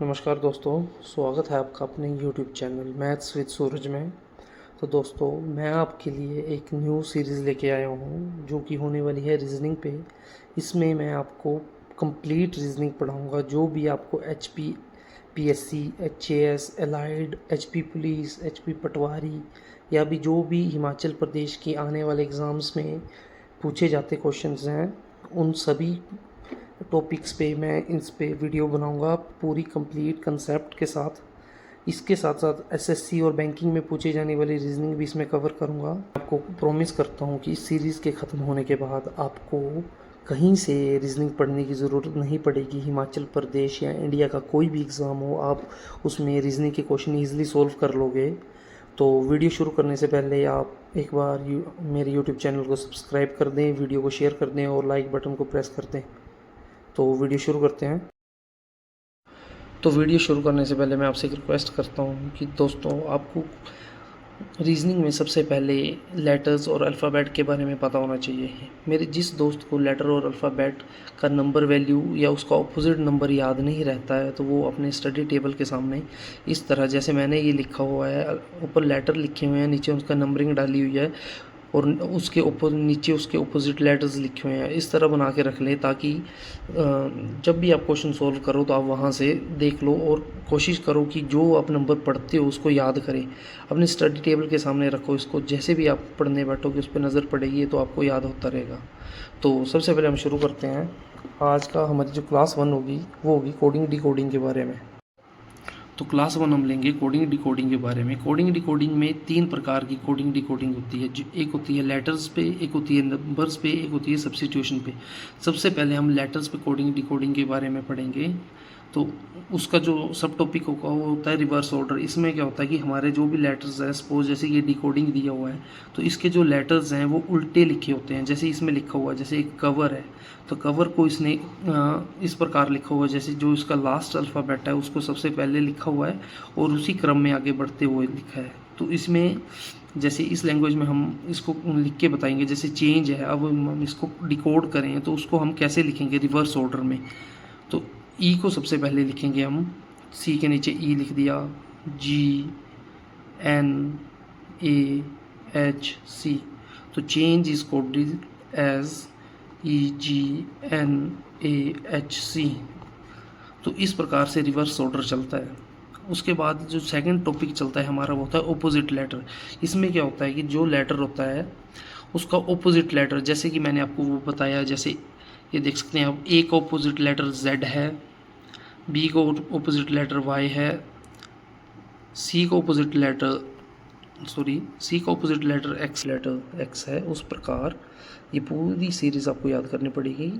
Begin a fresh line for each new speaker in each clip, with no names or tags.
नमस्कार दोस्तों, स्वागत है आपका अपने YouTube चैनल मैथ्स विद सूरज में। तो दोस्तों, मैं आपके लिए एक न्यू सीरीज़ लेके आया हूँ जो कि होने वाली है रीज़निंग पे। इसमें मैं आपको कंप्लीट रीज़निंग पढ़ाऊँगा, जो भी आपको HP, PSC, HAS, allied, HP police, HP पटवारी या भी जो भी हिमाचल प्रदेश की आने वाले एग्ज़ाम्स में पूछे जाते क्वेश्चंस हैं, उन सभी टॉपिक्स पे मैं इस पे वीडियो बनाऊंगा पूरी कंप्लीट कंसेप्ट के साथ। इसके साथ साथ एसएससी और बैंकिंग में पूछे जाने वाली रीजनिंग भी इसमें कवर करूंगा। आपको प्रॉमिस करता हूं कि इस सीरीज़ के ख़त्म होने के बाद आपको कहीं से रीजनिंग पढ़ने की ज़रूरत नहीं पड़ेगी। हिमाचल प्रदेश या इंडिया का कोई भी एग्ज़ाम हो, आप उसमें रीजनिंग के क्वेश्चन ईजिली सोल्व कर लोगे। तो वीडियो शुरू करने से पहले आप एक बार मेरे यूट्यूब चैनल को सब्सक्राइब कर दें, वीडियो को शेयर कर दें और लाइक बटन को प्रेस कर दें। तो वीडियो शुरू करते हैं। तो वीडियो शुरू करने से पहले मैं आपसे एक रिक्वेस्ट करता हूँ कि दोस्तों, आपको रीजनिंग में सबसे पहले लेटर्स और अल्फ़ाबेट के बारे में पता होना चाहिए। मेरे जिस दोस्त को लेटर और अल्फ़ाबेट का नंबर वैल्यू या उसका ऑपोजिट नंबर याद नहीं रहता है, तो वो अपने स्टडी टेबल के सामने इस तरह, जैसे मैंने ये लिखा हुआ है, ऊपर लेटर लिखे हुए हैं, नीचे उसका नंबरिंग डाली हुई है और उसके ऊपर नीचे उसके अपोजिट लेटर्स लिखे हुए हैं, इस तरह बना के रख लें ताकि जब भी आप क्वेश्चन सोल्व करो तो आप वहाँ से देख लो और कोशिश करो कि जो आप नंबर पढ़ते हो उसको याद करें। अपने स्टडी टेबल के सामने रखो इसको, जैसे भी आप पढ़ने बैठोगे उस पर नज़र पड़ेगी तो आपको याद होता रहेगा। तो सबसे पहले हम शुरू करते हैं। आज का हमारी जो क्लास 1 होगी वो होगी कोडिंग डिकोडिंग के बारे में। तो क्लास 1 हम लेंगे कोडिंग डिकोडिंग के बारे में। कोडिंग डिकोडिंग में 3 प्रकार की कोडिंग डिकोडिंग होती है। एक होती है लेटर्स पे, एक होती है नंबर्स पे, एक होती है सब्स्टिट्यूशन पे। सबसे पहले हम लेटर्स पे कोडिंग डिकोडिंग के बारे में पढ़ेंगे। तो उसका जो सब टॉपिक होगा वो होता है रिवर्स ऑर्डर। इसमें क्या होता है कि हमारे जो भी लेटर्स हैं, सपोज जैसे ये डिकोडिंग दिया हुआ है तो इसके जो लेटर्स हैं वो उल्टे लिखे होते हैं। जैसे इसमें लिखा हुआ है, जैसे एक कवर है तो कवर को इसने इस प्रकार लिखा हुआ है, जैसे जो इसका लास्ट अल्फ़ाबेट है उसको सबसे पहले लिखा हुआ है और उसी क्रम में आगे बढ़ते हुए लिखा है। तो इसमें जैसे इस लैंग्वेज में हम इसको लिख के बताएंगे, जैसे चेंज है, अब हम इसको डिकोड करें तो उसको हम कैसे लिखेंगे रिवर्स ऑर्डर में। तो ई को सबसे पहले लिखेंगे हम, सी के नीचे ई लिख दिया, G N A H C। तो change is coded as EGNAHC। तो इस प्रकार से रिवर्स ऑर्डर चलता है। उसके बाद जो सेकंड टॉपिक चलता है हमारा वो होता है ऑपोजिट लेटर। इसमें क्या होता है कि जो लेटर होता है उसका ऑपोजिट लेटर, जैसे कि मैंने आपको वो बताया, जैसे ये देख सकते हैं आप, ए का ऑपोजिट लेटर Z है, बी का ऑपोजिट लेटर Y है, सी का ऑपोजिट लेटर एक्स है। उस प्रकार ये पूरी सीरीज़ आपको याद करनी पड़ेगी।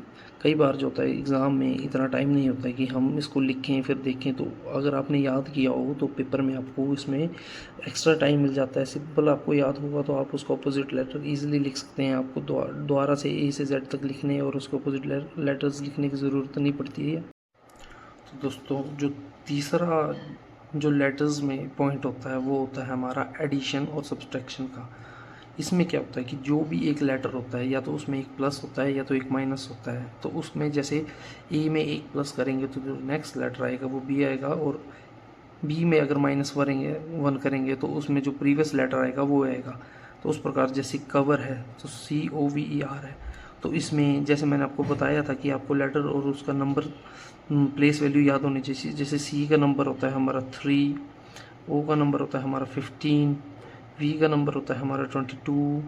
कई बार जो होता है एग्ज़ाम में इतना टाइम नहीं होता है कि हम इसको लिखें फिर देखें, तो अगर आपने याद किया हो तो पेपर में आपको इसमें एक्स्ट्रा टाइम मिल जाता है। सिंपल आपको याद होगा तो आप उसका अपोजिट लेटर ईजिली लिख सकते हैं। आपको दोबारा से A से Z तक लिखने और उसके अपोजिट लेटर्स लिखने की ज़रूरत नहीं पड़ती है। तो दोस्तों, जो तीसरा जो लेटर्स में पॉइंट होता है वो होता है हमारा एडिशन और सब्सट्रैक्शन का। इसमें क्या होता है कि जो भी एक लेटर होता है या तो उसमें एक प्लस होता है या तो एक माइनस होता है। तो उसमें जैसे ए में एक प्लस करेंगे तो जो नेक्स्ट लेटर आएगा वो बी आएगा, और बी में अगर -1 करेंगे तो उसमें जो प्रीवियस लेटर आएगा वो आएगा। तो उस प्रकार जैसे कवर है तो COVER है। तो इसमें जैसे मैंने आपको बताया था कि आपको लेटर और उसका नंबर प्लेस वैल्यू याद होनी चाहिए। जैसे C का नंबर होता है हमारा 3, O का नंबर होता है हमारा 15, V का नंबर होता है हमारा 22,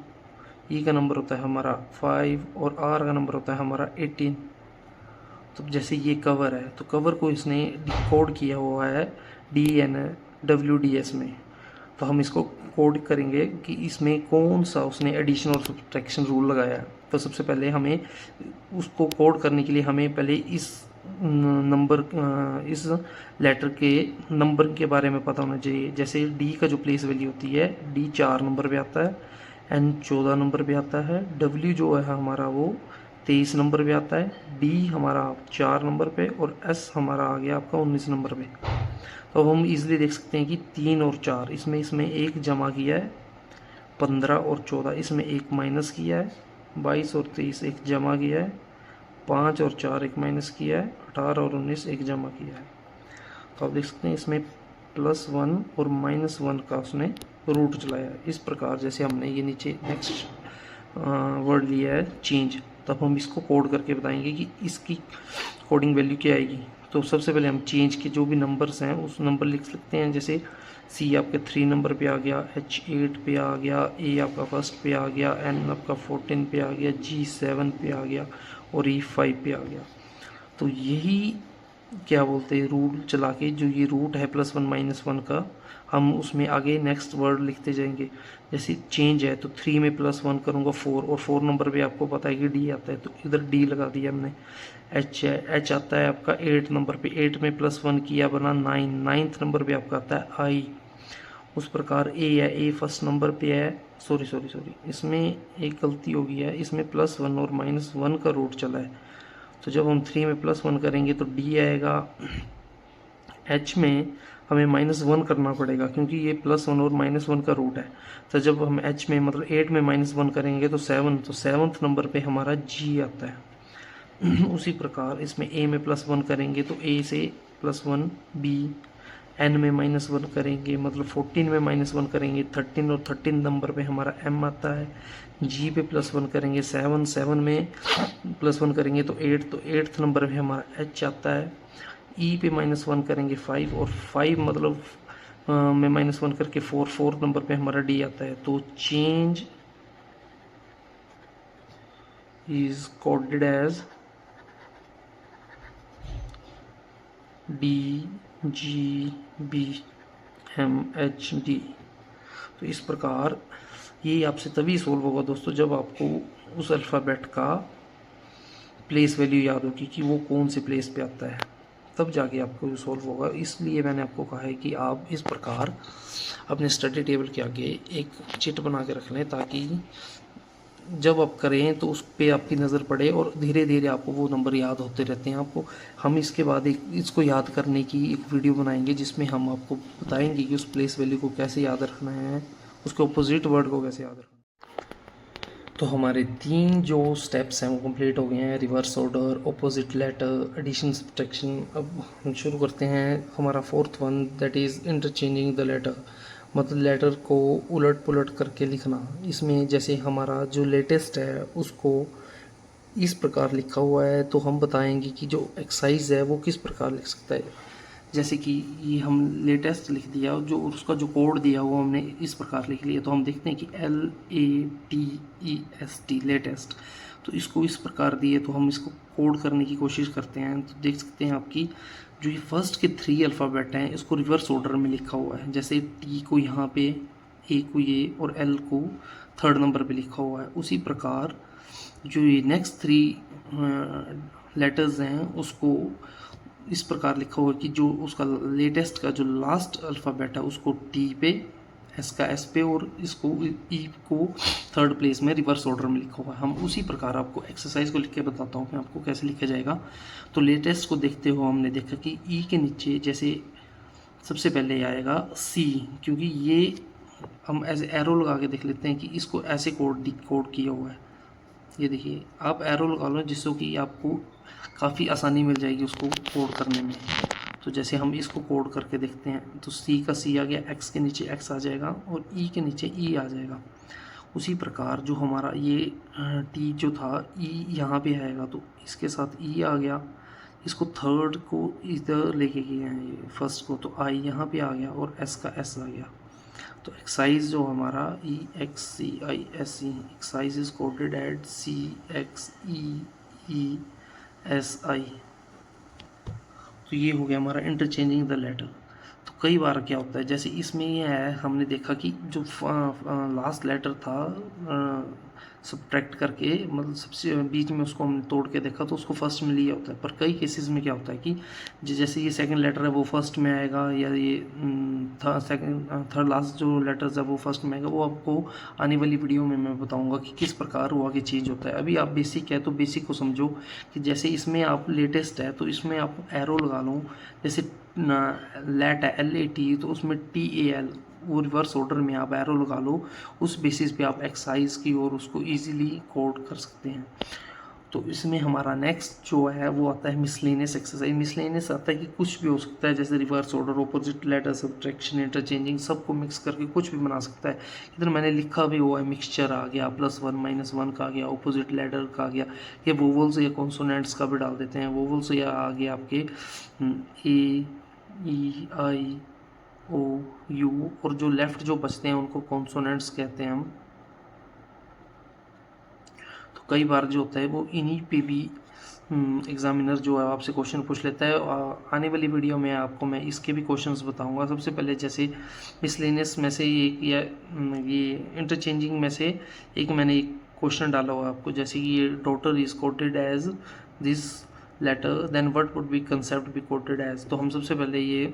E का नंबर होता है हमारा 5 और R का नंबर होता है हमारा 18। तो जैसे ये कवर है तो कवर को इसने डिकोड किया हुआ है DNWDS में। तो हम इसको कोड करेंगे कि इसमें कौन सा उसने एडिशन और सब्ट्रैक्शन रूल लगाया है। तो सबसे पहले हमें उसको कोड करने के लिए हमें पहले इस लेटर के नंबर के बारे में पता होना चाहिए। जैसे D का जो प्लेस वैल्यू होती है, D 4 नंबर पे आता है, N 14 नंबर पे आता है, W जो है हमारा वो 23 नंबर पे आता है, D हमारा 4 नंबर पे और S हमारा आ गया आपका 19 नंबर पे। तो अब हम इजीली देख सकते हैं कि 3 और 4 इसमें एक जमा किया है, 15 और 14 इसमें एक माइनस किया है, 22 और 23 एक जमा किया है, 5 और 4 एक माइनस किया है, 18 और 19 एक जमा किया है। तो आप देख सकते हैं इसमें +1 और -1 का उसने रूट चलाया। इस प्रकार जैसे हमने ये नीचे नेक्स्ट वर्ड लिया है चेंज, तब हम इसको कोड करके बताएंगे कि इसकी कोडिंग वैल्यू क्या आएगी। तो सबसे पहले हम चेंज के जो भी नंबर्स हैं उस नंबर लिख सकते हैं। जैसे C आपके 3 नंबर पे आ गया, H 8 पे आ गया, A आपका फर्स्ट पे आ गया, N आपका 14 पे आ गया, G 7 पे आ गया और E 5 पे आ गया। तो यही क्या बोलते हैं रूट चला के, जो ये रूट है +1 -1 का, हम उसमें आगे नेक्स्ट वर्ड लिखते जाएंगे। जैसे चेंज है तो 3 में +1 करूँगा 4, और 4 नंबर पे आपको पता है कि D आता है तो इधर D लगा दिया हमने। H है, H आता है आपका 8 नंबर पे, 8 में +1 किया बना 9, 9th नंबर पे आपका आता है I। उस प्रकार A है, A फर्स्ट नंबर पे है, सॉरी इसमें एक गलती हो गई है, इसमें +1 और -1 का रूट चला है। तो जब हम 3 में +1 करेंगे तो D आएगा। H में हमें -1 करना पड़ेगा क्योंकि ये +1 और -1 का रूट है। तो जब हम H में मतलब 8 में -1 करेंगे तो 7, तो 7th नंबर पे हमारा G आता है। उसी प्रकार इसमें A में +1 करेंगे तो A से +1 B, N में -1 करेंगे मतलब 14 में -1 करेंगे 13, और 13 नंबर पे हमारा M आता है। G पे +1 करेंगे 7, 7 में +1 करेंगे तो 8, तो 8th नंबर पे हमारा H आता है। E पे -1 करेंगे 5, और 5 मतलब में -1 करके 4, 4 नंबर पे हमारा D आता है। तो change is coded as DGBMHD। तो इस प्रकार ये आपसे तभी सॉल्व होगा दोस्तों जब आपको उस अल्फ़ाबेट का प्लेस वैल्यू याद होगी कि वो कौन से प्लेस पे आता है, तब जाके आपको सॉल्व होगा। इसलिए मैंने आपको कहा है कि आप इस प्रकार अपने स्टडी टेबल के आगे एक चिट बना के रख लें ताकि जब आप करें तो उस पर आपकी नज़र पड़े और धीरे धीरे आपको वो नंबर याद होते रहते हैं। आपको हम इसके बाद एक इसको याद करने की एक वीडियो बनाएंगे जिसमें हम आपको बताएंगे कि उस प्लेस वैल्यू को कैसे याद रखना है, उसके अपोजिट वर्ड को कैसे याद रखना है। तो हमारे 3 जो स्टेप्स हैं वो कंप्लीट हो गए हैं, reverse order, opposite letter, addition, subtraction. अब हम शुरू करते हैं हमारा 4th one, that is interchanging the letter, मतलब लेटर को उलट पुलट करके लिखना। इसमें जैसे हमारा जो लेटेस्ट है उसको इस प्रकार लिखा हुआ है तो हम बताएंगे कि जो एक्सरसाइज है वो किस प्रकार लिख सकता है। जैसे कि ये हम लेटेस्ट लिख दिया, जो उसका जो कोड दिया वो हमने इस प्रकार लिख लिया, तो हम देखते हैं कि LATEST लेटेस्ट, तो इसको इस प्रकार दिए तो हम इसको कोड करने की कोशिश करते हैं। तो देख सकते हैं आपकी जो ये फर्स्ट के 3 अल्फ़ाबेट हैं इसको रिवर्स ऑर्डर में लिखा हुआ है। जैसे T को यहाँ पे, A को ये और L को 3rd नंबर पे लिखा हुआ है। उसी प्रकार जो ये नेक्स्ट 3 लेटर्स हैं उसको इस प्रकार लिखा हुआ है कि जो उसका लेटेस्ट का जो लास्ट अल्फ़ाबेट है उसको T पे, S का S पे और इसको E को 3rd प्लेस में रिवर्स ऑर्डर में लिखा हुआ है। हम उसी प्रकार आपको एक्सरसाइज को लिख के बताता हूँ मैं आपको कैसे लिखा जाएगा। तो लेटेस्ट को देखते हुए हमने देखा कि E के नीचे जैसे सबसे पहले आएगा C, क्योंकि ये हम ऐसे एरो लगा के देख लेते हैं कि इसको ऐसे कोड किया हुआ है। ये देखिए आप एरो लगा लो जिससे कि आपको काफ़ी आसानी मिल जाएगी उसको कोड करने में। तो जैसे हम इसको कोड करके देखते हैं तो C का C आ गया, X के नीचे X आ जाएगा और E के नीचे E आ जाएगा। उसी प्रकार जो हमारा ये T जो था E यहाँ पे आएगा तो इसके साथ E आ गया, इसको 3rd को इधर लेके गए हैं ये फर्स्ट को, तो I यहाँ पे आ गया और S का S आ गया। तो एक्साइज जो हमारा EXCISE excise is coded at CXEESI। तो ये हो गया हमारा इंटरचेंजिंग द लेटर। तो कई बार क्या होता है जैसे इसमें ये है, हमने देखा कि जो लास्ट लेटर था सब्ट्रैक्ट करके मतलब सबसे बीच में उसको हमने तोड़ के देखा तो उसको फर्स्ट में लिया होता है। पर कई केसेस में क्या होता है कि जैसे ये सेकंड लेटर है वो फर्स्ट में आएगा, या ये थर्ड लास्ट जो लेटर्स है वो फर्स्ट में आएगा। वो आपको आने वाली वीडियो में मैं बताऊंगा कि किस प्रकार वो आगे चेंज होता है। अभी आप बेसिक है तो बेसिक को समझो कि जैसे इसमें आप लेटेस्ट है तो इसमें आप एरो लगा लो, जैसे लेट है LAT तो उसमें TAL, वो रिवर्स ऑर्डर में आप एरो लगा लो, उस बेसिस पे आप एक्सरसाइज की और उसको इजीली कोड कर सकते हैं। तो इसमें हमारा नेक्स्ट जो है वो आता है मिसलेनियस एक्सरसाइज। मिसलेनियस आता है कि कुछ भी हो सकता है, जैसे reverse order, opposite letter, subtraction, interchanging, सबको मिक्स करके कुछ भी बना सकता है। इधर मैंने लिखा भी हुआ है, मिक्सचर आ गया, +1 -1 का आ गया, ऑपोजिट लेटर का आ गया, ये वोवल्स या कॉन्सोनेंट्स का भी डाल देते हैं। वोवल्स या आ गया आपके ए, ई, आई, ओ, यू, और जो लेफ्ट जो बचते हैं उनको कॉन्सोनेंट्स कहते हैं हम। तो कई बार जो होता है वो इन्हीं पे भी एग्जामिनर जो है आपसे क्वेश्चन पूछ लेता है। आने वाली वीडियो में आपको मैं इसके भी क्वेश्चंस बताऊंगा। सबसे पहले जैसे मिसलेनियस में से एक या ये इंटरचेंजिंग में से एक मैंने एक क्वेश्चन डाला हुआ आपको, जैसे कि ये daughter is coded as this letter, then what would be concept be coded as. तो हम सबसे पहले ये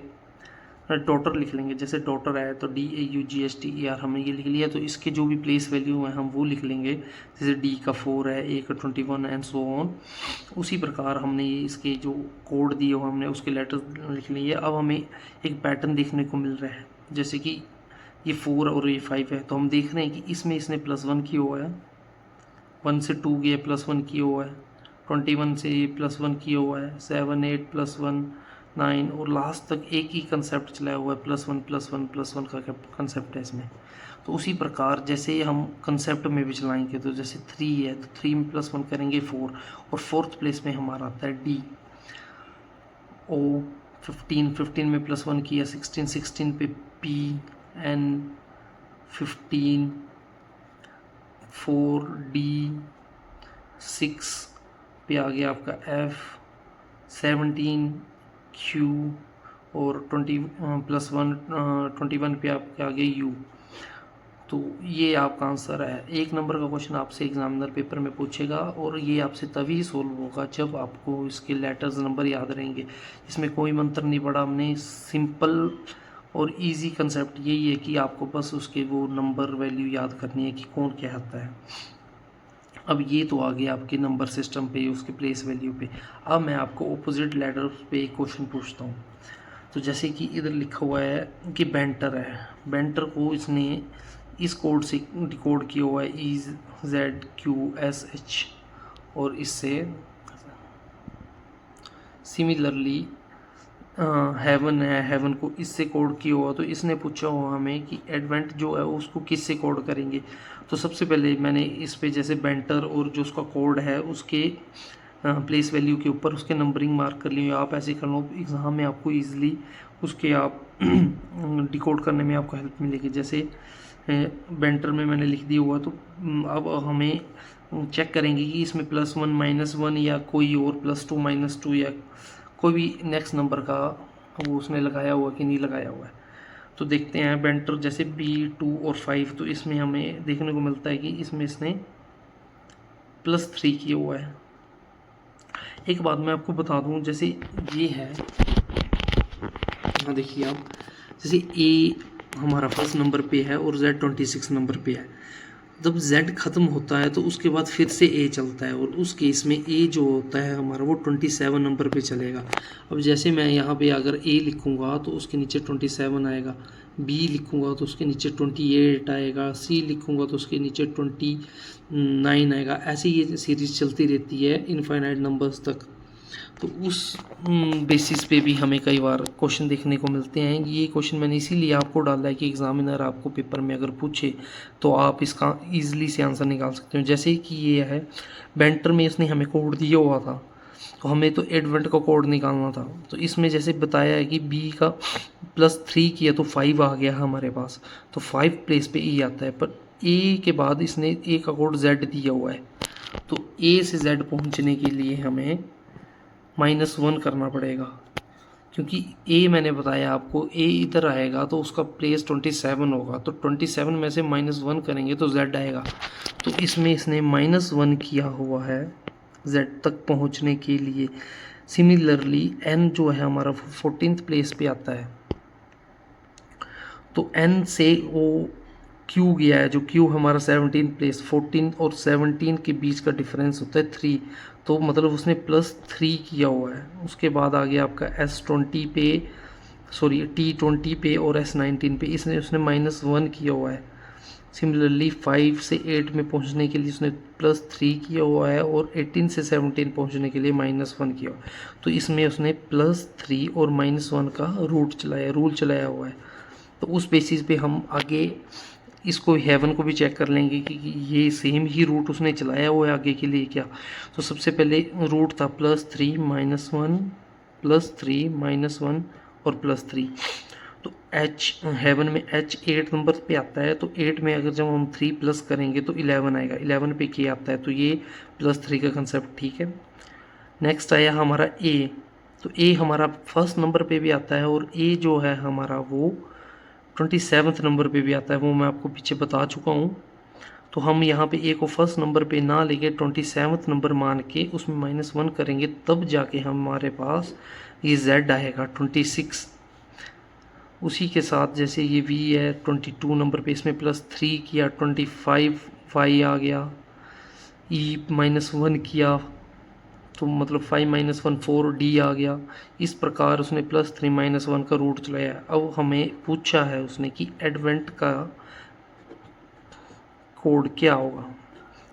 डॉटर लिख लेंगे। जैसे डॉटर है तो DAUGHTER हमने ये लिख लिया, तो इसके जो भी प्लेस वैल्यू है हम वो लिख लेंगे। जैसे D का 4 है, A का 21 एंड सो ऑन। उसी प्रकार हमने ये इसके जो कोड दिए हो हमने उसके लेटर लिख लिए। अब हमें एक पैटर्न देखने को मिल रहा है, जैसे कि ये 4 और ये 5 है, तो हम देख रहे हैं कि इसमें इसने +1 किया हुआ है, 1 से 2 गया +1 किया हुआ है, 21 से +1 किया हुआ है, 7 8 +1 9 और लास्ट तक एक ही कंसेप्ट चलाया हुआ है, +1 का कंसेप्ट है इसमें। तो उसी प्रकार जैसे हम कंसेप्ट में भी चलाएंगे, तो जैसे 3 है तो 3 में +1 करेंगे 4, और फोर्थ प्लेस में हमारा आता है D। O 15 में +1 किया, 16 पे P, N 15 4 D, 6 पे आ गया आपका F, 17 Q और 21 पे आपके आ गया U। तो ये आपका आंसर है। 1 नंबर का क्वेश्चन आपसे एग्जामिनर पेपर में पूछेगा, और ये आपसे तभी सोल्व होगा जब आपको इसके लेटर्स नंबर याद रहेंगे। इसमें कोई मंत्र नहीं पड़ा हमने, सिंपल और इजी कंसेप्ट यही है कि आपको बस उसके वो नंबर वैल्यू याद करनी है कि कौन क्या आता है। अब ये तो आ गया आपके नंबर सिस्टम पे, उसके प्लेस वैल्यू पे। अब मैं आपको ऑपोजिट लेटर पे एक क्वेश्चन पूछता हूँ। तो जैसे कि इधर लिखा हुआ है कि बेंटर है, बेंटर को इसने इस कोड से डिकोड किया हुआ है EZQSH, और इससे सिमिलरली हेवन है, हेवन को इससे कोड किया हुआ। तो इसने पूछा हुआ हमें कि एडवेंट जो है उसको किससे कोड करेंगे। तो सबसे पहले मैंने इस पे जैसे बेंटर और जो उसका कोड है उसके प्लेस वैल्यू के ऊपर उसके नंबरिंग मार्क कर लिए। आप ऐसे कर लो, एग्ज़ाम में आपको ईजिली उसके आप डिकोड करने में आपको हेल्प मिलेगी। जैसे बेंटर में मैंने लिख दिया हुआ, तो अब हमें चेक करेंगे कि इसमें +1 -1 या कोई और +2 -2 या कोई भी नेक्स्ट नंबर का वो उसने लगाया हुआ कि नहीं लगाया हुआ है। तो देखते हैं बेंटर जैसे B 2 और 5, तो इसमें हमें देखने को मिलता है कि इसमें इसने +3 किया हुआ है। एक बात मैं आपको बता दूं, जैसे ये है, यहाँ देखिए आप, जैसे A हमारा फर्स्ट नंबर पे है और Z 26 नंबर पे है। जब Z ख़त्म होता है तो उसके बाद फिर से A चलता है, और उस केस में A जो होता है हमारा वो 27 नंबर पे चलेगा। अब जैसे मैं यहाँ पे अगर A लिखूँगा तो उसके नीचे 27 आएगा, B लिखूँगा तो उसके नीचे 28 आएगा, C लिखूँगा तो उसके नीचे 29 आएगा। ऐसे ये सीरीज़ चलती रहती है इनफाइनाइट नंबर्स तक। तो उस बेसिस पे भी हमें कई बार क्वेश्चन देखने को मिलते हैं। ये क्वेश्चन मैंने इसीलिए आपको डाला है कि एग्जामिनर आपको पेपर में अगर पूछे तो आप इसका ईजिली से आंसर निकाल सकते हो। जैसे कि ये है, बेंटर में इसने हमें कोड दिया हुआ था, तो हमें तो एडवेंट का कोड निकालना था। तो इसमें जैसे बताया है कि B का +3 किया तो 5 आ गया हमारे पास, तो 5 प्लेस पे E आता है, पर A के बाद इसने A का कोड Z दिया हुआ है। तो A से Z पहुँचने के लिए हमें -1 करना पड़ेगा, क्योंकि A मैंने बताया आपको A इधर आएगा तो उसका प्लेस 27 होगा, तो 27 में से -1 करेंगे तो Z आएगा। तो इसमें इसने -1 किया हुआ है Z तक पहुंचने के लिए। सिमिलरली N जो है हमारा 14th प्लेस पे आता है, तो N से वो Q गया है, जो Q हमारा 17 प्लेस, 14 और 17 के बीच का डिफरेंस होता है 3, तो मतलब उसने +3 किया हुआ है। उसके बाद आ गया आपका S20 पे, सॉरी T20 पे और S19 पे, इसने उसने -1 किया हुआ है। सिमिलरली 5 से 8 में पहुंचने के लिए उसने +3 किया हुआ है और 18 से 17 पहुंचने के लिए -1 किया हुआ है। तो इसमें उसने +3 और -1 का रूल चलाया हुआ है। तो उस बेसिस पे हम आगे इसको हेवन को भी चेक कर लेंगे कि ये सेम ही रूट उसने चलाया हुआ है आगे के लिए क्या। तो सबसे पहले रूट था +3 -1 +3 -1 और +3। तो हेवन में H 8 नंबर पे आता है, तो 8 में अगर जब हम 3 प्लस करेंगे तो 11 आएगा। 11 पे K आता है, तो ये +3 का कंसेप्ट ठीक है। नेक्स्ट आया हमारा A। तो A हमारा फर्स्ट नंबर पे भी आता है और A जो है हमारा वो 27 नंबर पे भी आता है, वो मैं आपको पीछे बता चुका हूँ। तो हम यहाँ पे A को फर्स्ट नंबर पे ना लेके 27 नंबर मान के उसमें -1 करेंगे, तब जाके हमारे पास ये Z आएगा 26। उसी के साथ जैसे ये V है 22 नंबर पे, इसमें +3 किया 25 Y आ गया। E -1 किया तो मतलब 5 -1 4 D आ गया। इस प्रकार उसने +3 -1 का रूट चलाया। अब हमें पूछा है उसने कि एडवेंट का कोड क्या होगा।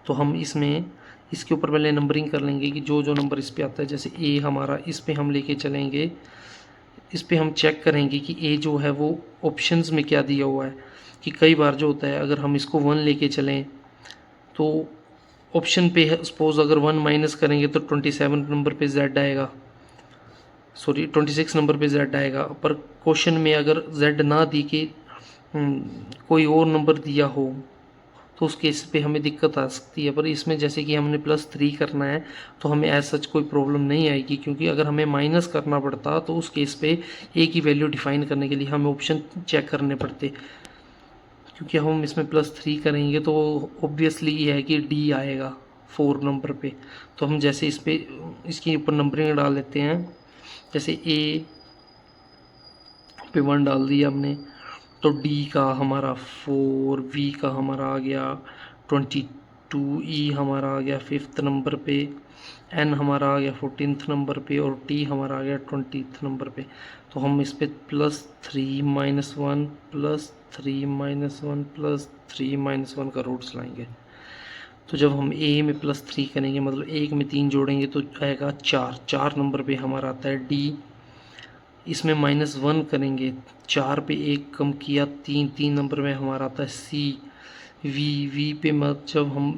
तो हम इसमें इसके ऊपर पहले नंबरिंग कर लेंगे कि जो जो नंबर इस पे आता है, जैसे A हमारा इस पे हम लेके चलेंगे। इस पे हम चेक करेंगे कि A जो है वो ऑप्शंस में क्या दिया हुआ है, कि कई बार जो होता है अगर हम इसको 1 लेके चलें तो ऑप्शन पे सपोज अगर 1 माइनस करेंगे तो 27 नंबर पे Z आएगा, सॉरी 26 नंबर पे Z आएगा। पर क्वेश्चन में अगर Z ना दी के कोई और नंबर दिया हो तो उस केस पे हमें दिक्कत आ सकती है। पर इसमें जैसे कि हमने +3 करना है तो हमें एज सच कोई प्रॉब्लम नहीं आएगी, क्योंकि अगर हमें माइनस करना पड़ता तो उस केस पे A की वैल्यू डिफाइन करने के लिए हमें ऑप्शन चेक करने पड़ते। क्योंकि हम इसमें +3 करेंगे तो ऑब्वियसली ये है कि D आएगा 4 नंबर पे। तो हम जैसे इस पे इसके ऊपर नंबरिंग डाल लेते हैं, जैसे A पे 1 डाल दिया हमने, तो D का हमारा 4, V का हमारा आ गया 22, E हमारा आ गया 5th नंबर पे, N हमारा आ गया 14th नंबर पे और T हमारा आ गया 20th नंबर पे। तो हम इस पे +3 -1 +3 -1 +3 -1 का रूट्स लाएंगे। तो जब हम A में +3 करेंगे मतलब 1 में 3 जोड़ेंगे तो आएगा 4 नंबर पे हमारा आता है D। इसमें -1 करेंगे, 4 पे 1 कम किया 3 नंबर में हमारा आता है C। V पे मत जब हम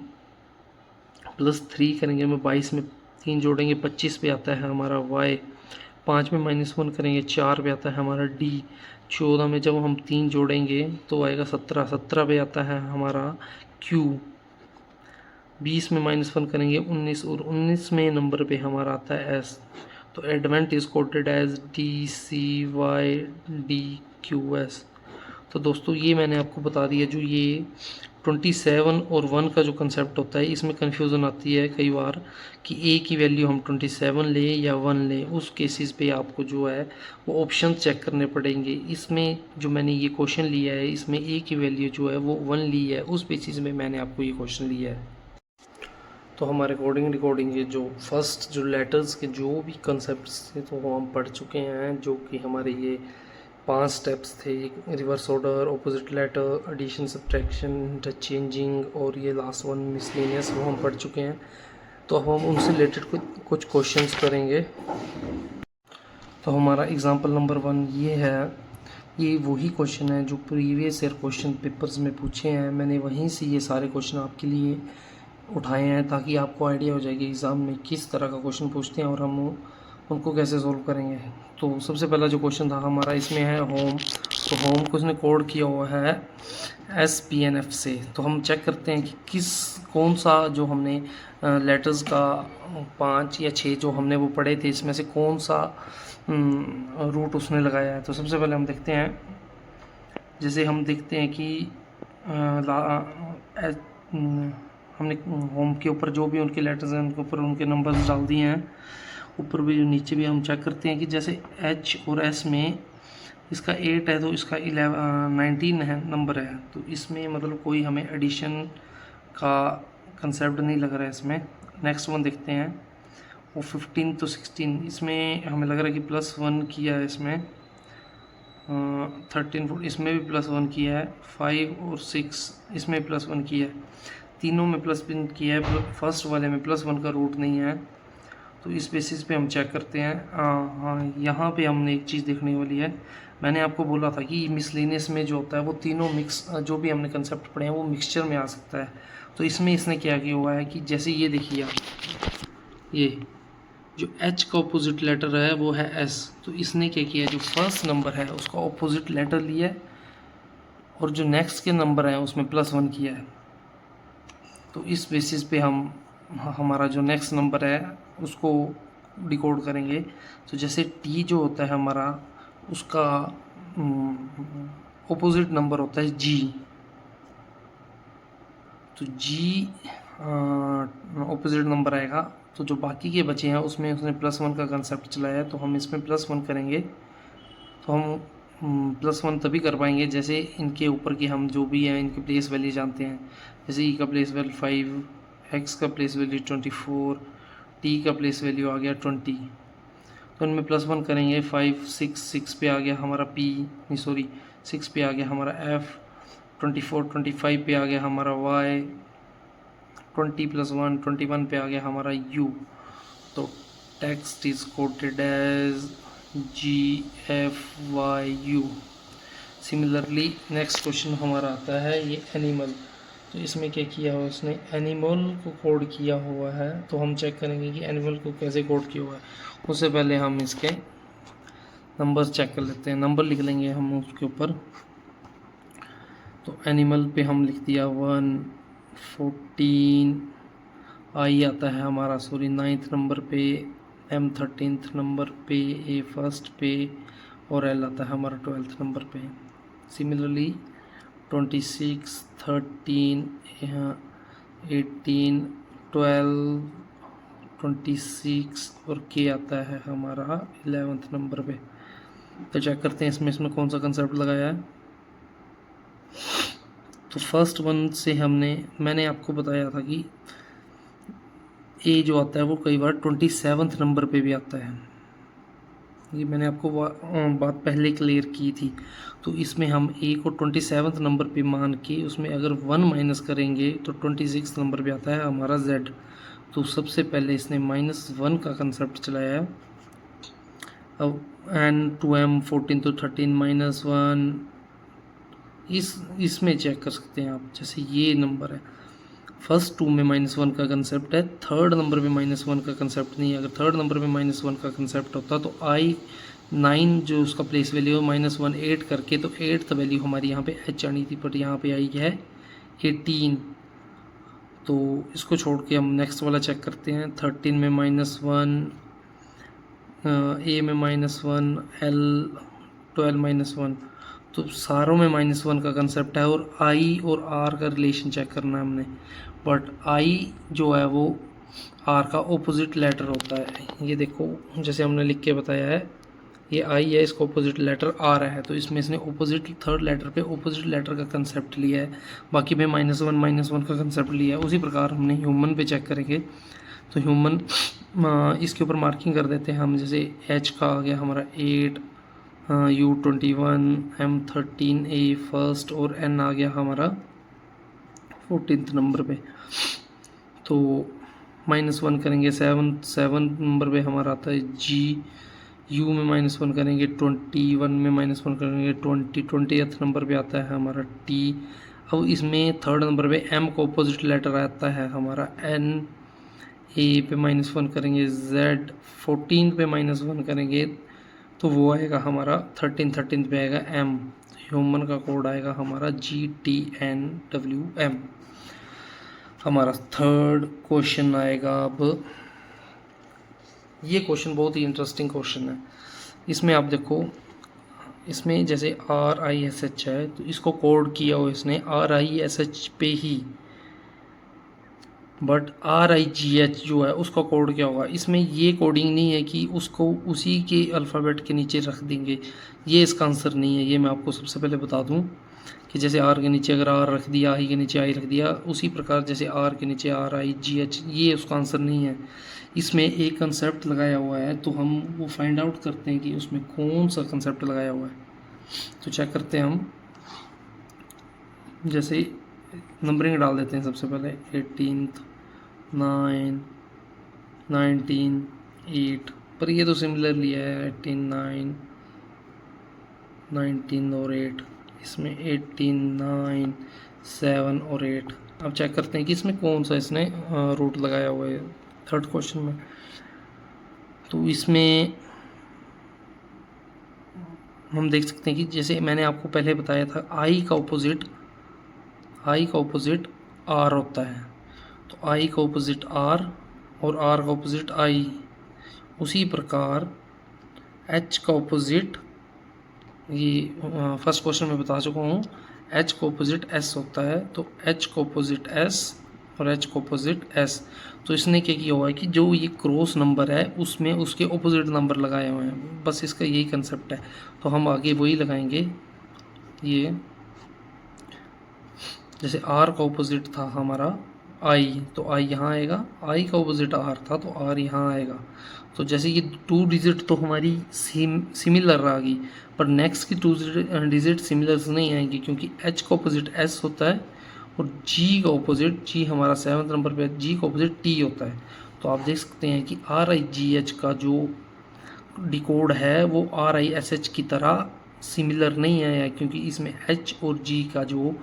+3 करेंगे में 22 में 3 जोड़ेंगे 25 पे आता है हमारा Y। 5 में -1 करेंगे 4 पे आता है हमारा D। 14 में जब हम 3 जोड़ेंगे तो आएगा 17 पे आता है हमारा Q। 20 में -1 करेंगे 19 और 19 में नंबर पे हमारा आता है S। तो advent is coded as DCYDQS। तो दोस्तों ये मैंने आपको बता दिया, जो ये 27 और 1 का जो कंसेप्ट होता है इसमें कन्फ्यूज़न आती है कई बार कि A की वैल्यू हम 27 लें या 1 लें। उस केसेस पे आपको जो है वो ऑप्शन चेक करने पड़ेंगे। इसमें जो मैंने ये क्वेश्चन लिया है इसमें A की वैल्यू जो है वो 1 ली है, उस बेसिस में मैंने आपको ये क्वेश्चन लिया है। तो हमारे रिकॉर्डिंग ये जो फर्स्ट जो लेटर्स के जो भी कंसेप्ट्स थे तो वो हम पढ़ चुके हैं, जो कि हमारे ये 5 स्टेप्स थे, reverse order, opposite letter, addition, subtraction, interchanging और ये लास्ट वन मिसलेनियस, वो हम पढ़ चुके हैं। तो अब हम उनसे रिलेटेड कुछ क्वेश्चंस करेंगे। तो हमारा एग्जांपल नंबर 1 ये है, ये वही क्वेश्चन है जो प्रीवियस ईयर क्वेश्चन पेपर्स में पूछे हैं। मैंने वहीं से ये सारे क्वेश्चन आपके लिए उठाए हैं ताकि आपको आइडिया हो जाएगी एग्ज़ाम में किस तरह का क्वेश्चन पूछते हैं और हम उनको कैसे सॉल्व करेंगे। तो सबसे पहला जो क्वेश्चन था हमारा इसमें है होम। तो होम को उसने कोड किया हुआ है SPNF से। तो हम चेक करते हैं कि कौन सा जो हमने लेटर्स का 5 या 6 जो हमने वो पढ़े थे इसमें से कौन सा रूट उसने लगाया है। तो सबसे पहले हम देखते हैं, जैसे हम देखते हैं कि हमने होम के ऊपर जो भी उनके लेटर्स हैं उनके ऊपर उनके नंबर्स डाल दिए हैं। ऊपर भी नीचे भी हम चेक करते हैं कि जैसे H और S में इसका 8 है तो इसका 19 है नंबर है, तो इसमें मतलब कोई हमें एडिशन का कंसेप्ट नहीं लग रहा है इसमें। नेक्स्ट वन देखते हैं, वो 15 तो 16, इसमें हमें लग रहा है कि +1 किया है इसमें। 13 इसमें भी +1 किया है, 5 और 6 इसमें +1 किया है, तीनों में +1 किया है, फर्स्ट वाले में +1 का रूट नहीं है। तो इस बेसिस पे हम चेक करते हैं। हाँ, यहाँ पे हमने एक चीज़ देखने वाली है। मैंने आपको बोला था कि मिसलेनियस में जो होता है वो तीनों मिक्स, जो भी हमने कंसेप्ट पढ़े हैं वो मिक्सचर में आ सकता है। तो इसमें इसने क्या किया हुआ है कि जैसे ये देखिए आप, ये जो H का ऑपोजिट लेटर है वो है S, तो इसने क्या किया, जो फर्स्ट नंबर है उसका ऑपोजिट लेटर लिया है और जो नेक्स्ट के नंबर हैं उसमें +1 किया है। तो इस बेसिस पे हम हमारा जो नेक्स्ट नंबर है उसको डिकोड करेंगे। तो जैसे T जो होता है हमारा, उसका ऑपोजिट नंबर होता है G, तो G ऑपोजिट नंबर आएगा। तो जो बाकी के बचे हैं उसमें उसने +1 का कंसेप्ट चलाया है, तो हम इसमें +1 करेंगे। तो हम +1 तभी कर पाएंगे जैसे इनके ऊपर की हम जो भी है इनकी प्लेस वैल्यू जानते हैं। जैसे E का प्लेस वैल्यू 5, X का प्लेस वैल्यू 24, T का प्लेस वैल्यू आ गया 20। तो इनमें +1 करेंगे, 5 6 पे आ गया हमारा P, नहीं सॉरी 6 पे आ गया हमारा F, 24 25 पे आ गया हमारा Y, 20 + 1 21 पे आ गया हमारा U। तो text is coded as GFYU। Similarly next question हमारा आता है ये एनिमल। तो इसमें क्या किया है उसने, एनिमल को कोड किया हुआ है। तो हम चेक करेंगे कि एनिमल को कैसे कोड किया हुआ है। उससे पहले हम इसके नंबर्स चेक कर लेते हैं, नंबर लिख लेंगे हम उसके ऊपर। तो एनिमल पे हम लिख दिया 1 14, आई आता है हमारा 9th नंबर पे, M 13th नंबर पे, A फर्स्ट पे और L आता है हमारा 12th नंबर पे। सिमिलरली 26 13 18 12 26 और K आता है हमारा 11th नंबर पे। तो चेक करते हैं इसमें कौन सा कंसेप्ट लगाया है। तो फर्स्ट वन से मैंने आपको बताया था कि ए जो आता है वो कई बार 27th नंबर पे भी आता है। ये मैंने आपको बात पहले क्लियर की थी। तो इसमें हम ए को 27th नंबर पे मान के उसमें अगर 1 माइनस करेंगे तो 26 नंबर पे आता है हमारा Z। तो सबसे पहले इसने -1 का कंसेप्ट चलाया है। अब N 2M 14 तो 13 -1, इसमें चेक कर सकते हैं आप। जैसे ये नंबर है, फर्स्ट 2 में -1 का कंसेप्ट है, थर्ड नंबर पे -1 का कंसेप्ट नहीं है। अगर थर्ड नंबर पे -1 का कंसेप्ट होता तो I9 जो उसका प्लेस वैल्यू है -1 8 करके, तो 8th वैल्यू हमारी यहाँ पे H आनी थी, बट यहाँ पे आई है 18। तो इसको छोड़ के हम नेक्स्ट वाला चेक करते हैं। 13 में -1, A में -1, L 12 -1, तो सारों में -1 का कंसेप्ट है। और I और R का रिलेशन चेक करना है हमने, बट I जो है वो R का ऑपोजिट लेटर होता है। ये देखो जैसे हमने लिख के बताया है, ये I है, इसका ऑपोजिट लेटर R है। तो इसमें इसने ऑपोजिट थर्ड लेटर पे ऑपोजिट लेटर का कंसेप्ट लिया है, बाकी पे -1 का कंसेप्ट लिया है। उसी प्रकार हमने ह्यूमन पे चेक करेंगे। तो ह्यूमन इसके ऊपर मार्किंग कर देते हैं हम। जैसे H का आ गया हमारा 8, U 21, M 13, A फर्स्ट और N आ गया हमारा 14th नंबर पे। तो -1 करेंगे, 7 नंबर पे हमारा आता है G, U में -1 करेंगे, 21 में -1 करेंगे, 20th नंबर पे आता है हमारा T। अब इसमें थर्ड नंबर पे M का ऑपोजिट लेटर आता है हमारा N, A पे -1 करेंगे, Z 14 पे -1 करेंगे, तो वो आएगा हमारा 13th पे आएगा M। ह्यूमन का कोड आएगा हमारा GTNWM। हमारा थर्ड क्वेश्चन आएगा। अब ये क्वेश्चन बहुत ही इंटरेस्टिंग क्वेश्चन है। इसमें आप देखो, इसमें जैसे RISH है, तो इसको कोड किया हो इसने RISH पे ही, बट RIGH जो है उसका कोड क्या होगा। इसमें ये कोडिंग नहीं है कि उसको उसी के अल्फ़ाबेट के नीचे रख देंगे, ये इसका आंसर नहीं है। ये मैं आपको सबसे पहले बता दूं कि जैसे R के नीचे अगर R रख दिया, I के नीचे I रख दिया, उसी प्रकार जैसे R के नीचे RIGH, ये उसका आंसर नहीं है। इसमें एक कंसेप्ट लगाया हुआ है, तो हम वो फाइंड आउट करते हैं कि उसमें कौन सा कंसेप्ट लगाया हुआ है। तो चेक करते हैं हम, जैसे नंबरिंग डाल देते हैं सबसे पहले 18th 9 19 8, पर ये तो सिमिलरली है 18 9 19 और 8, इसमें 18 9 7 और 8। अब चेक करते हैं कि इसमें कौन सा इसने रूट लगाया हुआ है थर्ड क्वेश्चन में। तो इसमें हम देख सकते हैं कि जैसे मैंने आपको पहले बताया था आई का ऑपोजिट आर होता है, तो आई का ऑपोजिट आर और आर का ऑपोजिट आई। उसी प्रकार एच का ऑपोजिट, ये फर्स्ट क्वेश्चन में बता चुका हूँ, एच का ऑपोजिट एस होता है, तो एच का ऑपोजिट एस और एच का ऑपोजिट एस। तो इसने क्या किया हुआ है कि जो ये क्रॉस नंबर है उसमें उसके ऑपोजिट नंबर लगाए हुए हैं, बस इसका यही कंसेप्ट है। तो हम आगे वही लगाएंगे। ये जैसे आर का ऑपोजिट था हमारा आई, तो आई यहाँ आएगा, आई का ऑपोजिट आर था तो आर यहाँ आएगा। तो जैसे ये 2 डिजिट तो हमारी सिमिलर आ गई, पर नेक्स्ट की 2 डिजिट सिमिलर नहीं आएंगी, क्योंकि एच का ऑपोजिट एस होता है और जी का ऑपोजिट, जी हमारा 7वें नंबर पे, जी का ऑपोजिट टी होता है। तो आप देख सकते हैं कि आर आई जी एच का जो डिकोड है वो आर आई एस एच की तरह सिमिलर नहीं आया, क्योंकि इसमें एच और जी का जो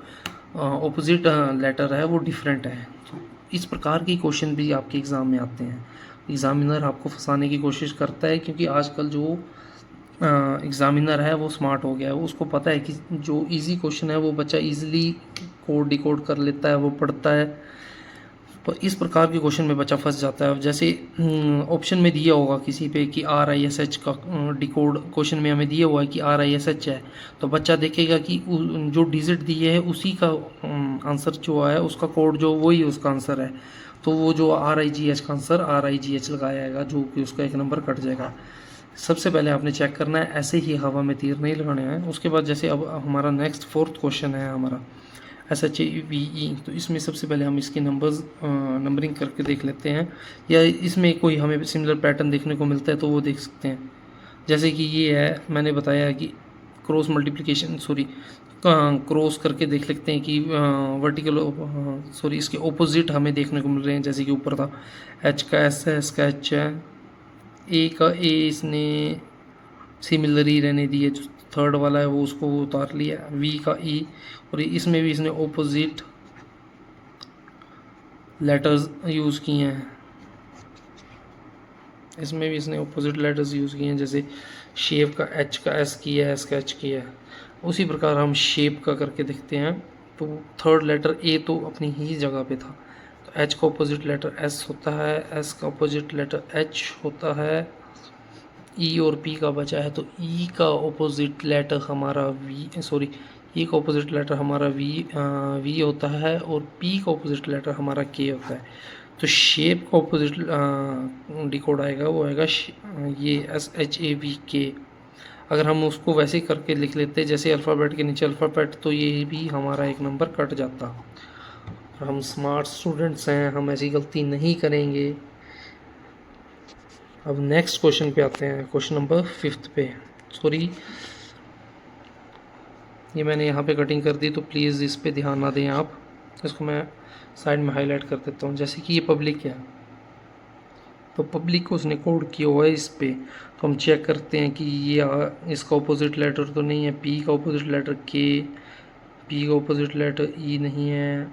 ऑपोजिट लेटर है वो डिफरेंट है। तो इस प्रकार के क्वेश्चन भी आपके एग्ज़ाम में आते हैं। एग्ज़ामिनर आपको फंसाने की कोशिश करता है, क्योंकि आजकल जो एग्ज़ामिनर है वो स्मार्ट हो गया है, उसको पता है कि जो इजी क्वेश्चन है वो बच्चा इजीली कोड डिकोड कर लेता है, वो पढ़ता है। तो इस प्रकार के क्वेश्चन में बच्चा फंस जाता है। जैसे ऑप्शन में दिया होगा किसी पे कि आर आई एस एच का डिकोड, क्वेश्चन में हमें दिया हुआ है कि आर आई एस एच है, तो बच्चा देखेगा कि जो डिजिट दिए है उसी का आंसर जो है, उसका कोड जो वही उसका आंसर है, तो वो जो आर आई जी एच का answer are I ji H लगाएगा, जो कि उसका एक नंबर कट जाएगा। सबसे पहले आपने चेक करना है, ऐसे ही हवा में तीर नहीं लगाने हैं। उसके बाद जैसे अब हमारा नेक्स्ट 4th क्वेश्चन है हमारा SHAVE, तो इसमें सबसे पहले हम इसके नंबरिंग करके देख लेते हैं, या इसमें कोई हमें सिमिलर पैटर्न देखने को मिलता है तो वो देख सकते हैं। जैसे कि ये है, मैंने बताया कि क्रॉस मल्टीप्लिकेशन, क्रॉस करके देख लेते हैं कि वर्टिकल इसके ऑपोजिट हमें देखने को मिल रहे हैं। जैसे कि ऊपर था एच का एस है, एस का एच है, ए का ए इसने सिमिलर ही रहने दिए, जो थर्ड वाला है वो उसको उतार लिया, वी का ई, और इसमें भी इसने ऑपोजिट लेटर्स यूज़ किए हैं, इसमें भी इसने ऑपोजिट लेटर्स यूज़ किए हैं। जैसे शेप का एच का एस किया है, एस का एच किया है। उसी प्रकार हम शेप का करके देखते हैं, तो थर्ड लेटर ए तो अपनी ही जगह पे था, तो एच का ऑपोजिट लेटर एस होता है, एस का ऑपोजिट लेटर एच होता है, ई और पी का बचा है, तो ई का ऑपोजिट लेटर हमारा ई का ऑपोजिट लेटर हमारा वी होता है, और पी का ऑपोजिट लेटर हमारा के होता है। तो शेप का ऑपोजिट डिकोड आएगा, वो आएगा ये SHAVK। अगर हम उसको वैसे करके लिख लेते जैसे अल्फ़ाबेट के नीचे अल्फ़ाबेट, तो ये भी हमारा एक नंबर कट जाता। हम स्मार्ट स्टूडेंट्स हैं, हम ऐसी गलती नहीं करेंगे। अब नेक्स्ट क्वेश्चन पे आते हैं, क्वेश्चन नंबर 5 पे। ये मैंने यहाँ पे कटिंग कर दी, तो प्लीज़ इस पे ध्यान ना दें आप, इसको मैं साइड में हाईलाइट कर देता हूँ। जैसे कि ये पब्लिक है, तो पब्लिक को उसने कोड किया हुआ है इस पे, तो हम चेक करते हैं कि ये इसका ऑपोजिट लेटर तो नहीं है, पी का ऑपोजिट लेटर के, पी का ऑपोजिट लेटर ई नहीं है,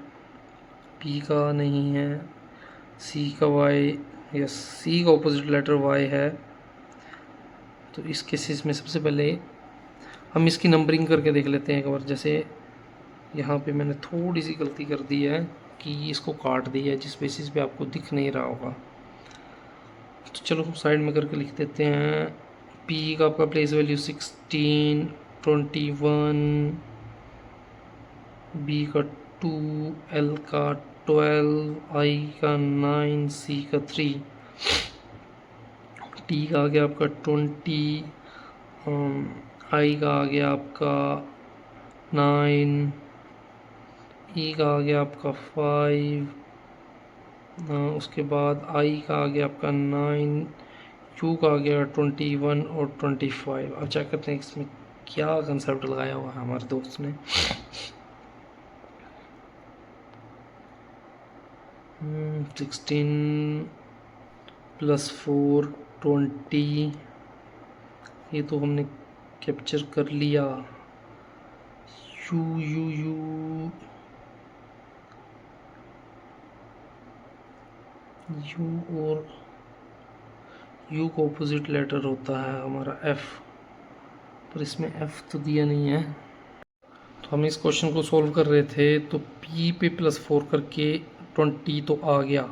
पी का नहीं है, सी का वाई, यस सी का ऑपोजिट लेटर वाई है। तो इस केसेस में सबसे पहले हम इसकी नंबरिंग करके देख लेते हैं एक बार। जैसे यहाँ पे मैंने थोड़ी सी गलती कर दी है कि इसको काट दिया है, जिस बेसिस पे आपको दिख नहीं रहा होगा, तो चलो साइड में करके लिख देते हैं। पी का आपका प्लेस वैल्यू 16, 21, बी का 2, एल का 12, आई का 9, सी का 3, टी का आ गया आपका 20, आई का आ गया आपका 9, ई का आ गया आपका 5, उसके बाद आई का आ गया आपका 9, यू का आ गया 21 और 25। अब चेक करते हैं इसमें क्या कंसेप्ट लगाया हुआ है हमारे दोस्त ने। 16 + 4 20, ये तो हमने कैप्चर कर लिया। यू यू यू यू और यू का ऑपोजिट लेटर होता है हमारा एफ, पर इसमें एफ तो दिया नहीं है। तो हम इस क्वेश्चन को सॉल्व कर रहे थे तो p पे +4 करके 20 तो आ गया।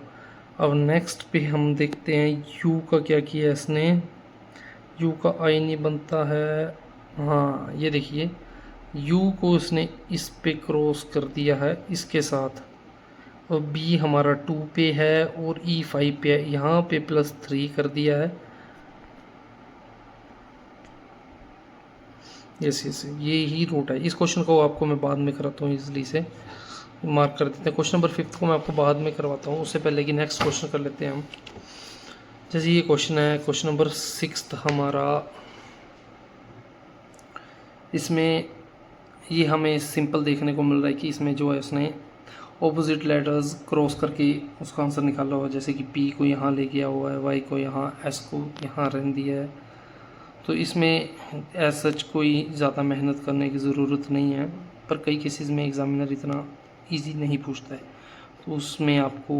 अब नेक्स्ट पे हम देखते हैं u का क्या किया इसने। u का i नहीं बनता है, हाँ ये देखिए u को इसने इस पे क्रॉस कर दिया है इसके साथ, और b हमारा 2 पे है और e 5 पे है, यहाँ पे +3 कर दिया है। यस ये ही रूट है। इस क्वेश्चन को आपको मैं बाद में कराता हूँ, इजली से मार्क कर देते हैं। क्वेश्चन नंबर 5 को मैं आपको बाद में करवाता हूँ, उससे पहले कि नेक्स्ट क्वेश्चन कर लेते हैं हम। जैसे ये क्वेश्चन है, क्वेश्चन नंबर 6 हमारा, इसमें ये हमें सिंपल देखने को मिल रहा है कि इसमें जो है उसने ऑपोजिट लेटर्स क्रॉस करके उसका आंसर निकाला हुआ है। जैसे कि p को यहाँ ले गया हुआ है, y को यहाँ, s को यहाँ रहने दिया है। तो इसमें एज सच कोई ज़्यादा मेहनत करने की ज़रूरत नहीं है, पर कई केसेस में एग्ज़ामिनर इतना इजी नहीं पूछता है, तो उसमें आपको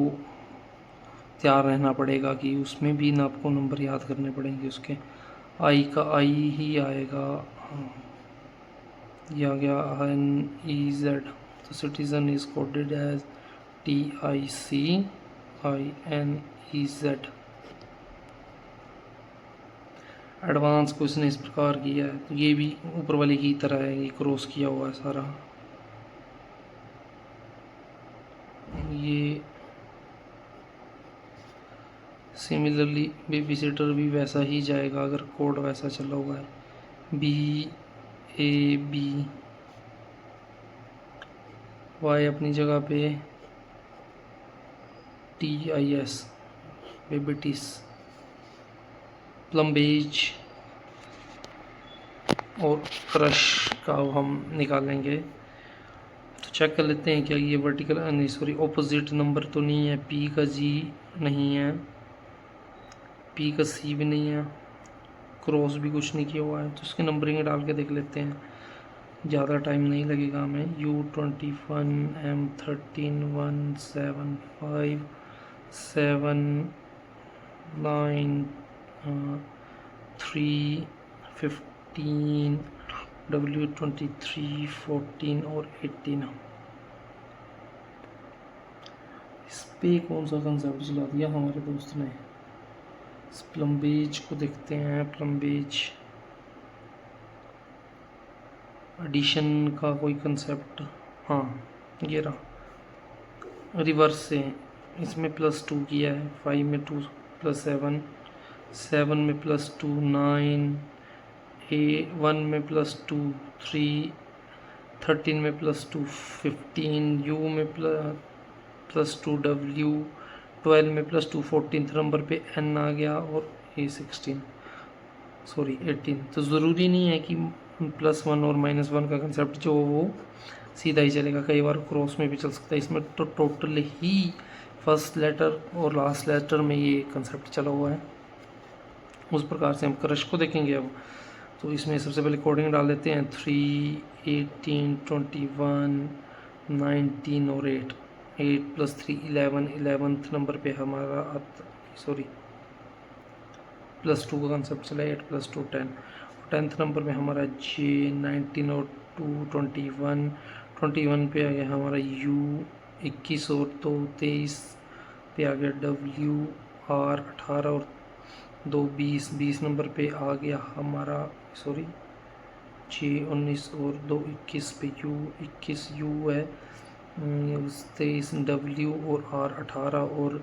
तैयार रहना पड़ेगा कि उसमें भी ना आपको नंबर याद करने पड़ेंगे उसके। आई का आई ही आएगा, ये आ गया INEZ, तो citizen is coded as TICINEZ। Advance को इसने इस प्रकार किया है, तो ये भी ऊपर वाले की तरह है, ये क्रॉस किया हुआ है सारा। ये सिमिलरली बेबी-सिटर भी वैसा ही जाएगा अगर कोड वैसा चला हुआ है, BAB, Y अपनी जगह पे TIS, बेबिटिस। प्लम्बेज और क्रश का अब हम निकालेंगे, तो चेक कर लेते हैं क्या ये वर्टिकल, नहीं सॉरी ऑपोजिट नंबर तो नहीं है। P का G नहीं है, P का C भी नहीं है, क्रॉस भी कुछ नहीं किया हुआ है, तो इसके नंबरिंग डाल के देख लेते हैं, ज़्यादा टाइम नहीं लगेगा हमें। U21 M13 175 7 9 3 15 W23 14 और 18। इस पे कौन सा कंसेप्ट चला दिया हमारे दोस्त ने। इस प्लम्बेज को देखते हैं, प्लम्बेज एडिशन का कोई कंसेप्ट, हाँ ये रहा, रिवर्स से इसमें +2 किया है, 5 में 2 + 7, 7 में +2 9, 1 में +2 3, 13 में +2 15, U में +2 W, 12 में +2 14 नंबर पे N आ गया, और A16 सॉरी 18। तो ज़रूरी नहीं है कि +1 और -1 का कंसेप्ट जो वो सीधा ही चलेगा, कई बार क्रॉस में भी चल सकता है। इसमें तो टोटल ही फर्स्ट लेटर और लास्ट लेटर में ये कंसेप्ट चला हुआ है। उस प्रकार से हम क्रश को देखेंगे अब। तो इसमें सबसे पहले कोडिंग डाल देते हैं, 3 18 21 19 और 8 + 3 11, 11th नंबर पे हमारा सॉरी +2 का कंसेप्ट चला, 8 + 2 10, 10th नंबर पे हमारा J 19 और 2 21, 21 पे आ गया हमारा U 21 और 2 23 पे आ गया W R 18 और 2 20, 20 नंबर पे आ गया हमारा सॉरी J 19 और 2 21 पे U 21 U है, 23 W और R 18 और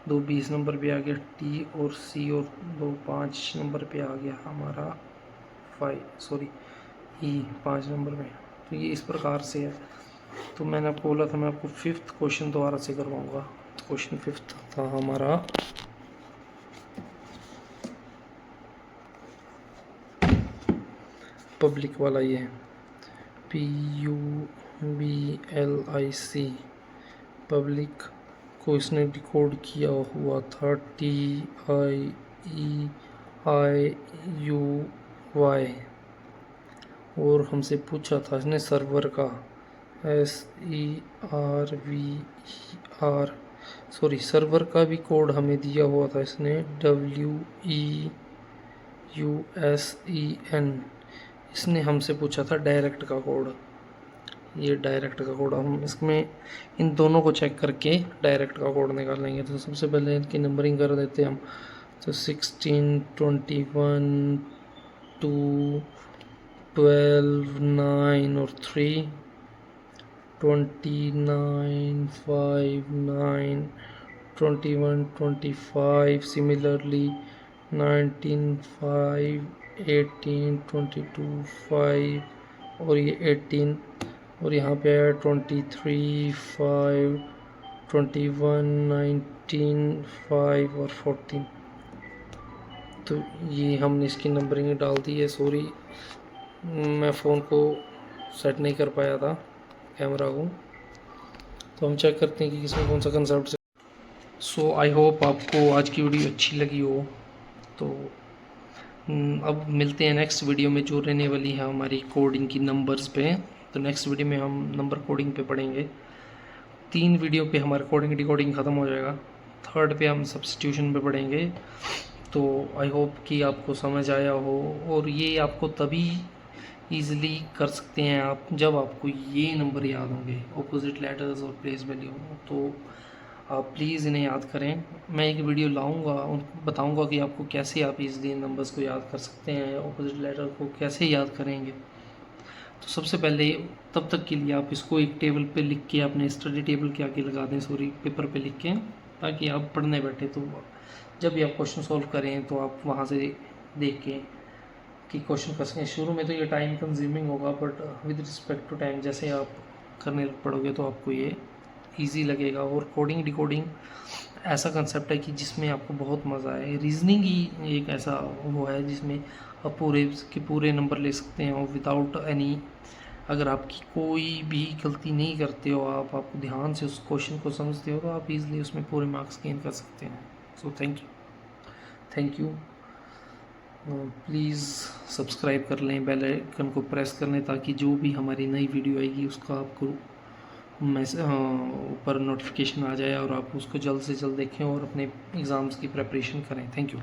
2 20 नंबर पे आ गया T और C और 2 5 नंबर पे आ गया हमारा 5 E 5 नंबर में। तो ये इस प्रकार से है। तो मैंने आपको बोला था मैं आपको 5th क्वेश्चन दोबारा से करवाऊँगा। क्वेश्चन 5th था हमारा, पब्लिक वाला ये PUBLIC पब्लिक को इसने डिकोड किया हुआ था TIEIUY, और हमसे पूछा था इसने सर्वर का सर्वर का भी कोड हमें दिया हुआ था इसने WEUSEN। इसने हमसे पूछा था डायरेक्ट का कोड, ये डायरेक्ट का कोड हम इसमें इन दोनों को चेक करके डायरेक्ट का कोड निकालेंगे। तो सबसे पहले इनकी नंबरिंग कर देते हैं हम। तो 16, 21, 2, 12, 9 और 3, 29, 5, 9, 21, 25, सिमिलरली 19, 5, 18, 22, 5 और ये 18, और यहाँ पे है 23, 5, 21, 19, 5 और 14। तो ये हमने इसकी नंबरिंग डाल दी है। सॉरी, मैं फ़ोन को सेट नहीं कर पाया था कैमरा को। तो हम चेक करते हैं कि इसमें कौन सा कंसेप्ट है। सो आई होप आपको आज की वीडियो अच्छी लगी हो। तो अब मिलते हैं नेक्स्ट वीडियो में, जो रहने वाली है हमारी कोडिंग की नंबर्स पे। तो नेक्स्ट वीडियो में हम नंबर कोडिंग पे पढ़ेंगे। 3 वीडियो पे हमारा कोडिंग डिकोडिंग ख़त्म हो जाएगा। 3rd पे हम सब्स्टिट्यूशन पे पढ़ेंगे। तो आई होप कि आपको समझ आया हो, और ये आपको तभी ईज़िली कर सकते हैं आप जब आपको ये नंबर याद होंगे, ऑपोजिट लेटर्स और प्लेस वैल्यू। तो आप प्लीज़ इन्हें याद करें। मैं एक वीडियो लाऊंगा और बताऊंगा कि आपको कैसे आप ईज़िली नंबर्स को याद कर सकते हैं, ऑपोजिट लेटर को कैसे याद करेंगे। तो सबसे पहले तब तक के लिए आप इसको एक टेबल पे लिख के अपने स्टडी टेबल के आगे लगा दें, सॉरी पेपर पे लिख के, ताकि आप पढ़ने बैठे तो जब भी आप क्वेश्चन सॉल्व करें तो आप वहाँ से देख के कि क्वेश्चन कर सकें। शुरू में तो ये टाइम कंज्यूमिंग होगा, but with respect to time जैसे आप करने पड़ोगे तो आपको ये ईजी लगेगा। और कोडिंग डिकोडिंग ऐसा कंसेप्ट है कि जिसमें आपको बहुत मज़ा आए। रीजनिंग ही एक ऐसा वो है जिसमें आप पूरे के पूरे नंबर ले सकते हैं विदाउट एनी, अगर आपकी कोई भी गलती नहीं करते हो, आपको ध्यान से उस क्वेश्चन को समझते हो, तो आप इजीली उसमें पूरे मार्क्स गेन कर सकते हैं। So thank you. Please subscribe कर लें, बेल आइकन को प्रेस कर लें, ताकि जो भी हमारी नई वीडियो आएगी उसका आपको ऊपर नोटिफिकेशन आ जाए और आप उसको जल्द से जल्द देखें और अपने एग्ज़ाम्स की प्रिपरेशन करें। Thank you.